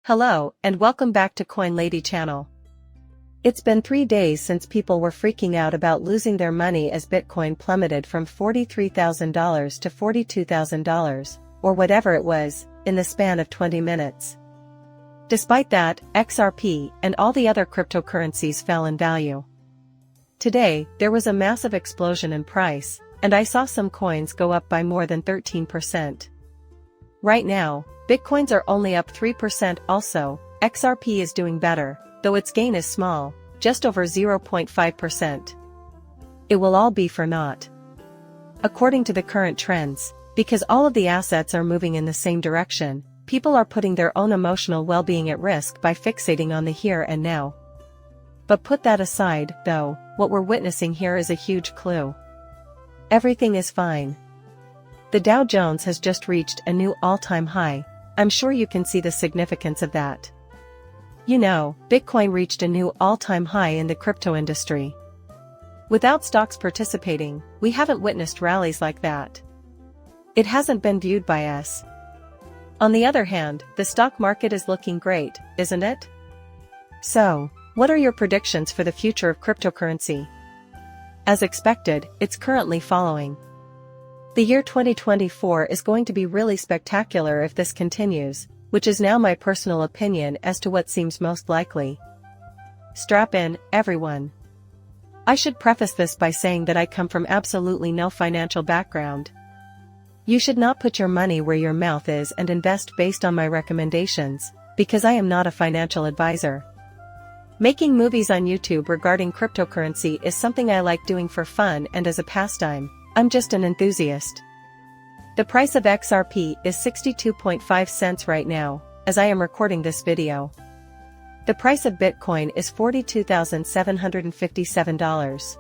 Hello, and welcome back to Coin Lady channel. It's been 3 days since people were freaking out about losing their money as Bitcoin plummeted from $43,000 to $42,000, or whatever it was, in the span of 20 minutes. Despite that, XRP and all the other cryptocurrencies fell in value. Today, there was a massive explosion in price, and I saw some coins go up by more than 13%. Right now, Bitcoins are only up 3% also. XRP is doing better, though its gain is small, just over 0.5%. It will all be for naught. According to the current trends, because all of the assets are moving in the same direction, people are putting their own emotional well-being at risk by fixating on the here and now. But put that aside, though, what we're witnessing here is a huge clue. Everything is fine. The Dow Jones has just reached a new all-time high. I'm sure you can see the significance of that. You know, Bitcoin reached a new all-time high in the crypto industry. Without stocks participating, we haven't witnessed rallies like that. It hasn't been viewed by us. On the other hand, the stock market is looking great, isn't it? So, what are your predictions for the future of cryptocurrency? As expected, it's currently following. The year 2024 is going to be really spectacular if this continues, which is now my personal opinion as to what seems most likely. Strap in, everyone. I should preface this by saying that I come from absolutely no financial background. You should not put your money where your mouth is and invest based on my recommendations, because I am not a financial advisor. Making movies on YouTube regarding cryptocurrency is something I like doing for fun and as a pastime. I'm just an enthusiast. The price of XRP is 62.5 cents right now, as I am recording this video. The price of Bitcoin is $42,757.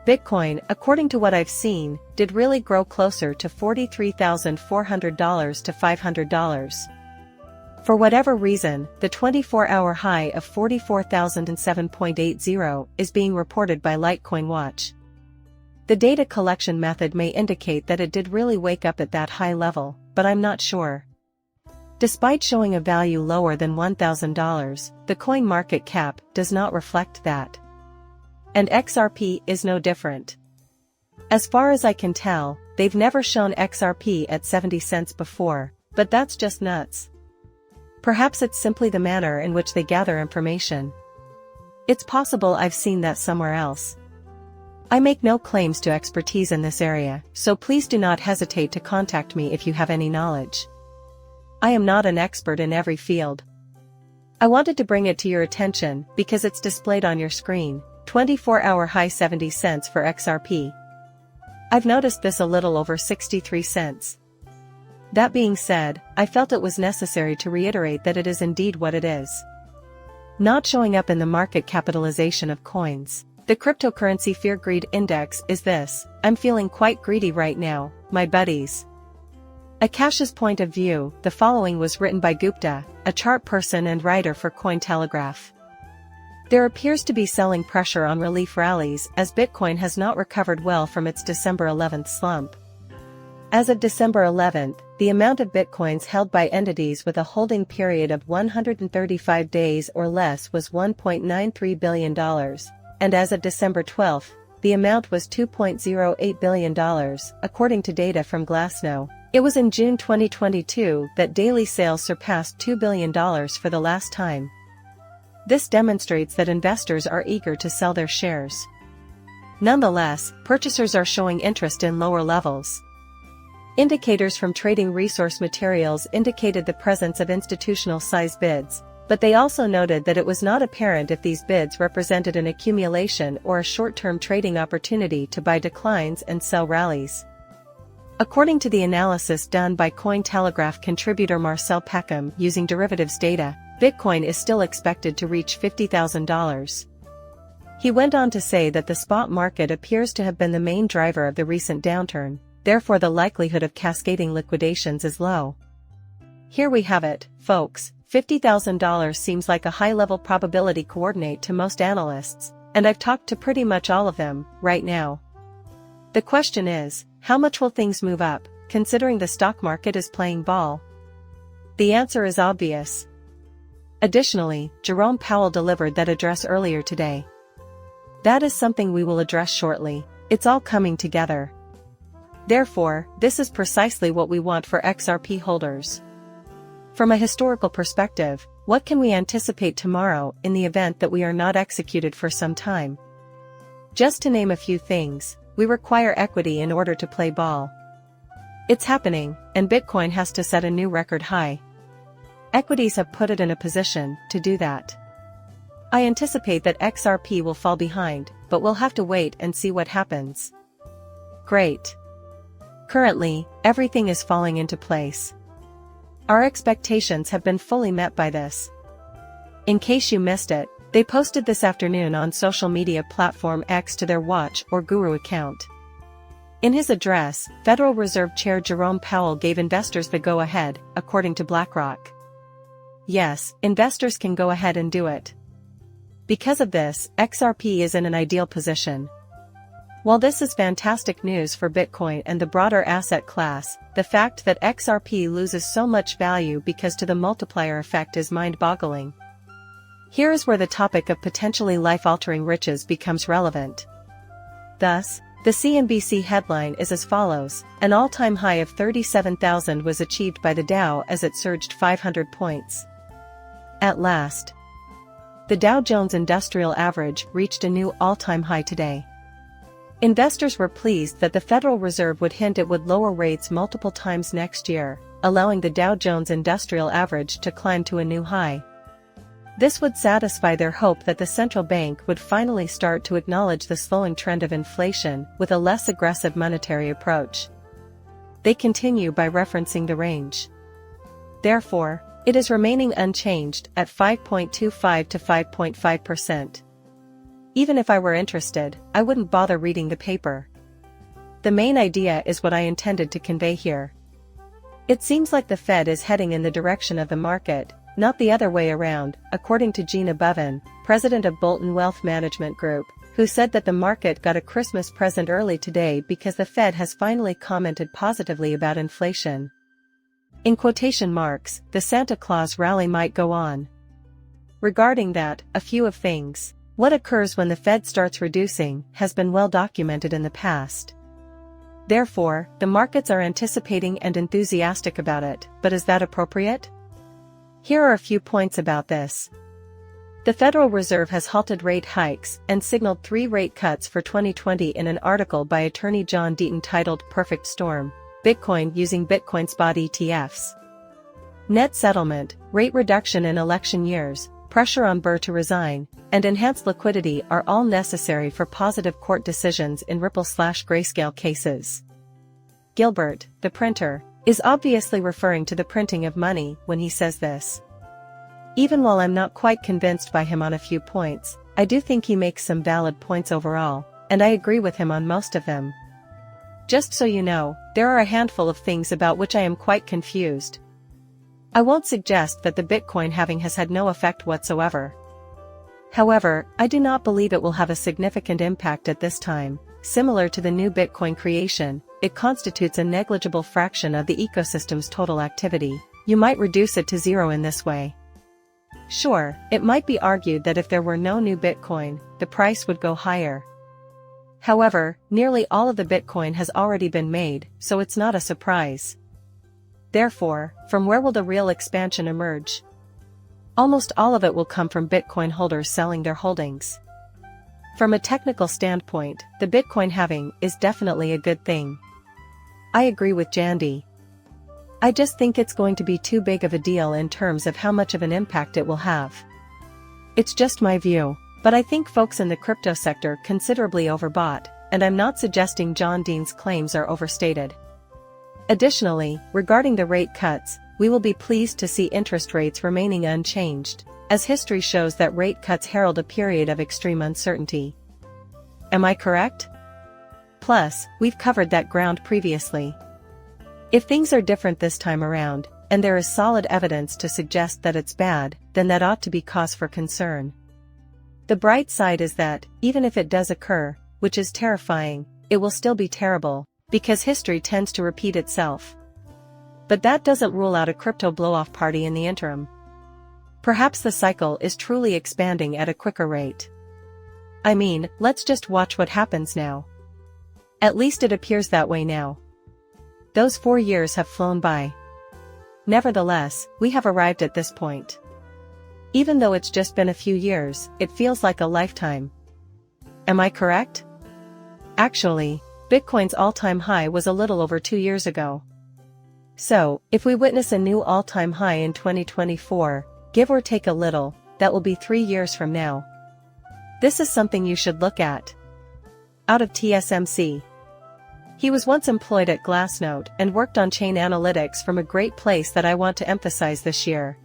Bitcoin, according to what I've seen, did really grow closer to $43,400 to $500. For whatever reason, the 24-hour high of 44,007.80 is being reported by Litecoin Watch. The data collection method may indicate that it did really wake up at that high level, but I'm not sure. Despite showing a value lower than $1,000, the coin market cap does not reflect that. And XRP is no different. As far as I can tell, they've never shown XRP at 70 cents before, but that's just nuts. Perhaps it's simply the manner in which they gather information. It's possible I've seen that somewhere else. I make no claims to expertise in this area, so please do not hesitate to contact me if you have any knowledge. I am not an expert in every field. I wanted to bring it to your attention because it's displayed on your screen, 24-hour high 70 cents for XRP. I've noticed this a little over 63 cents. That being said, I felt it was necessary to reiterate that it is indeed what it is. Not showing up in the market capitalization of coins. The cryptocurrency fear greed index is this: I'm feeling quite greedy right now, my buddies. Akash's point of view. The following was written by Gupta, a chart person and writer for Cointelegraph. There appears to be selling pressure on relief rallies as Bitcoin has not recovered well from its December 11th slump. As of December 11th, the amount of Bitcoins held by entities with a holding period of 135 days or less was $1.93 billion. And as of December 12, the amount was $2.08 billion, according to data from Glassnode. It was in June 2022 that daily sales surpassed $2 billion for the last time. This demonstrates that investors are eager to sell their shares. Nonetheless, purchasers are showing interest in lower levels. Indicators from Trading Resource Materials indicated the presence of institutional-sized bids, but they also noted that it was not apparent if these bids represented an accumulation or a short-term trading opportunity to buy declines and sell rallies. According to the analysis done by Cointelegraph contributor Marcel Peckham using derivatives data, Bitcoin is still expected to reach $50,000. He went on to say that the spot market appears to have been the main driver of the recent downturn, therefore the likelihood of cascading liquidations is low. Here we have it, folks. $50,000 seems like a high-level probability coordinate to most analysts, and I've talked to pretty much all of them, right now. The question is, how much will things move up, considering the stock market is playing ball? The answer is obvious. Additionally, Jerome Powell delivered that address earlier today. That is something we will address shortly. It's all coming together. Therefore, this is precisely what we want for XRP holders. From a historical perspective, what can we anticipate tomorrow in the event that we are not executed for some time? Just to name a few things, we require equity in order to play ball. It's happening, and Bitcoin has to set a new record high. Equities have put it in a position to do that. I anticipate that XRP will fall behind, but we'll have to wait and see what happens. Great. Currently, everything is falling into place. Our expectations have been fully met by this. In case you missed it, they posted this afternoon on social media platform X to their Watch or Guru account. In his address, Federal Reserve Chair Jerome Powell gave investors the go-ahead, according to BlackRock. Yes, investors can go ahead and do it. Because of this, XRP is in an ideal position. While this is fantastic news for Bitcoin and the broader asset class, the fact that XRP loses so much value because to the multiplier effect is mind-boggling. Here is where the topic of potentially life-altering riches becomes relevant. Thus, the CNBC headline is as follows: an all-time high of 37,000 was achieved by the Dow as it surged 500 points. At last. The Dow Jones Industrial Average reached a new all-time high today. Investors were pleased that the Federal Reserve would hint it would lower rates multiple times next year, allowing the Dow Jones Industrial Average to climb to a new high. This would satisfy their hope that the central bank would finally start to acknowledge the slowing trend of inflation with a less aggressive monetary approach. They continue by referencing the range. Therefore, it is remaining unchanged at 5.25 to 5.5%. Even if I were interested, I wouldn't bother reading the paper. The main idea is what I intended to convey here. It seems like the Fed is heading in the direction of the market, not the other way around, according to Gina Boven, president of Bolton Wealth Management Group, who said that the market got a Christmas present early today because the Fed has finally commented positively about inflation. In quotation marks, the Santa Claus rally might go on. Regarding that, a few of things. What occurs when the Fed starts reducing has been well documented in the past. Therefore, the markets are anticipating and enthusiastic about it, but is that appropriate? Here are a few points about this. The Federal Reserve has halted rate hikes and signaled 3 rate cuts for 2020 in an article by attorney John Deaton titled Perfect Storm: Bitcoin using Bitcoin spot ETFs. Net settlement, rate reduction in election years, pressure on Burr to resign, and enhanced liquidity are all necessary for positive court decisions in Ripple/Grayscale cases. Gilbert, the printer, is obviously referring to the printing of money when he says this. Even while I'm not quite convinced by him on a few points, I do think he makes some valid points overall, and I agree with him on most of them. Just so you know, there are a handful of things about which I am quite confused. I won't suggest that the Bitcoin halving has had no effect whatsoever. However, I do not believe it will have a significant impact at this time. Similar to the new Bitcoin creation, it constitutes a negligible fraction of the ecosystem's total activity. You might reduce it to zero in this way. Sure, it might be argued that if there were no new Bitcoin, the price would go higher. However, nearly all of the Bitcoin has already been made, so it's not a surprise. Therefore, from where will the real expansion emerge? Almost all of it will come from Bitcoin holders selling their holdings. From a technical standpoint, the Bitcoin halving is definitely a good thing. I agree with Jandy. I just think it's going to be too big of a deal in terms of how much of an impact it will have. It's just my view, but I think folks in the crypto sector considerably overbought, and I'm not suggesting John Dean's claims are overstated. Additionally, regarding the rate cuts, we will be pleased to see interest rates remaining unchanged, as history shows that rate cuts herald a period of extreme uncertainty. Am I correct? Plus, we've covered that ground previously. If things are different this time around, and there is solid evidence to suggest that it's bad, then that ought to be cause for concern. The bright side is that, even if it does occur, which is terrifying, it will still be terrible, because history tends to repeat itself. But that doesn't rule out a crypto blow-off party in the interim. Perhaps the cycle is truly expanding at a quicker rate. I mean, let's just watch what happens now. At least it appears that way now. Those 4 years have flown by. Nevertheless, we have arrived at this point. Even though it's just been a few years, it feels like a lifetime. Am I correct? Actually, Bitcoin's all-time high was a little over 2 years ago. So, if we witness a new all-time high in 2024, give or take a little, that will be 3 years from now. This is something you should look at. Out of TSMC. He was once employed at Glassnode and worked on chain analytics from a great place that I want to emphasize this year.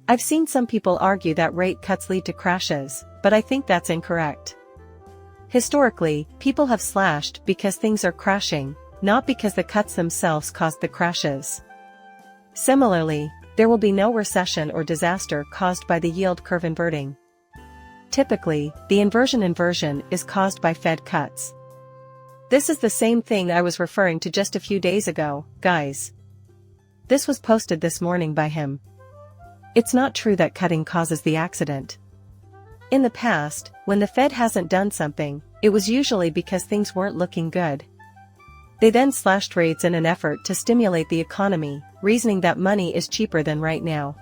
I've seen some people argue that rate cuts lead to crashes, but I think that's incorrect. Historically, people have slashed because things are crashing, not because the cuts themselves caused the crashes. Similarly, there will be no recession or disaster caused by the yield curve inverting. Typically, the inversion is caused by Fed cuts. This is the same thing I was referring to just a few days ago, guys. This was posted this morning by him. It's not true that cutting causes the accident. In the past, when the Fed hasn't done something, it was usually because things weren't looking good. They then slashed rates in an effort to stimulate the economy, reasoning that money is cheaper than right now.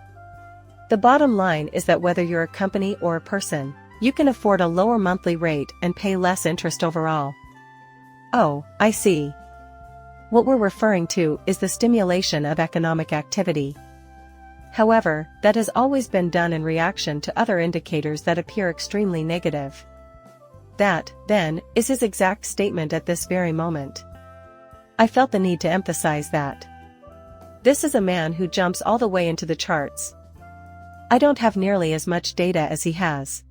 The bottom line is that whether you're a company or a person, you can afford a lower monthly rate and pay less interest overall. Oh, I see. What we're referring to is the stimulation of economic activity. However, that has always been done in reaction to other indicators that appear extremely negative. That, then, is his exact statement at this very moment. I felt the need to emphasize that. This is a man who jumps all the way into the charts. I don't have nearly as much data as he has.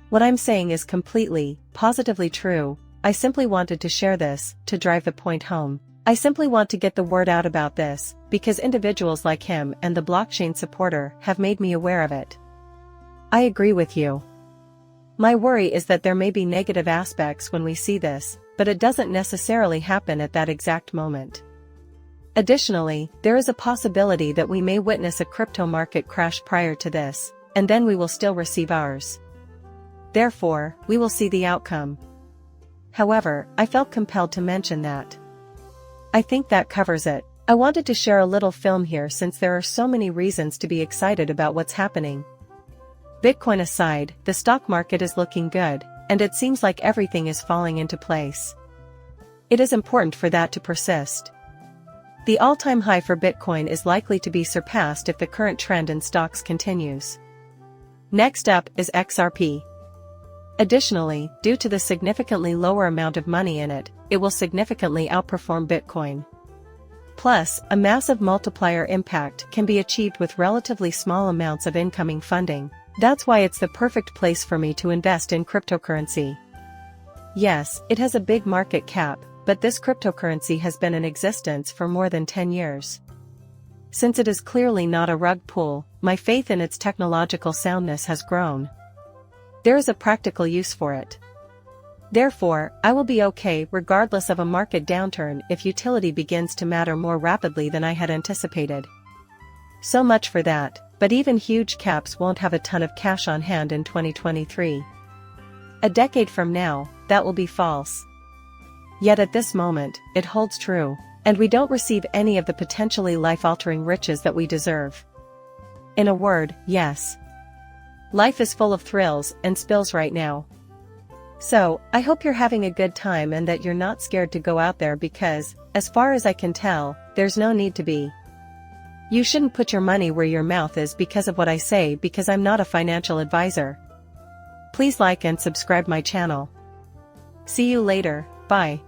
What I'm saying is completely, positively true. I simply wanted to share this, to drive the point home. I simply want to get the word out about this, because individuals like him and the blockchain supporter have made me aware of it. I agree with you. My worry is that there may be negative aspects when we see this, but it doesn't necessarily happen at that exact moment. Additionally, there is a possibility that we may witness a crypto market crash prior to this, and then we will still receive ours. Therefore, we will see the outcome. However, I felt compelled to mention that. I think that covers it. I wanted to share a little film here since there are so many reasons to be excited about what's happening. Bitcoin aside, the stock market is looking good, and it seems like everything is falling into place. It is important for that to persist. The all-time high for Bitcoin is likely to be surpassed if the current trend in stocks continues. Next up is XRP. Additionally, due to the significantly lower amount of money in it, it will significantly outperform Bitcoin. Plus, a massive multiplier impact can be achieved with relatively small amounts of incoming funding. That's why it's the perfect place for me to invest in cryptocurrency. Yes, it has a big market cap, but this cryptocurrency has been in existence for more than 10 years. Since it is clearly not a rug pull, my faith in its technological soundness has grown. There is a practical use for it. Therefore, I will be okay regardless of a market downturn if utility begins to matter more rapidly than I had anticipated. So much for that, but even huge caps won't have a ton of cash on hand in 2023. A decade from now, that will be false. Yet at this moment, it holds true, and we don't receive any of the potentially life-altering riches that we deserve. In a word, yes. Life is full of thrills and spills right now. So, I hope you're having a good time and that you're not scared to go out there because, as far as I can tell, there's no need to be. You shouldn't put your money where your mouth is because of what I say because I'm not a financial advisor. Please like and subscribe my channel. See you later, bye.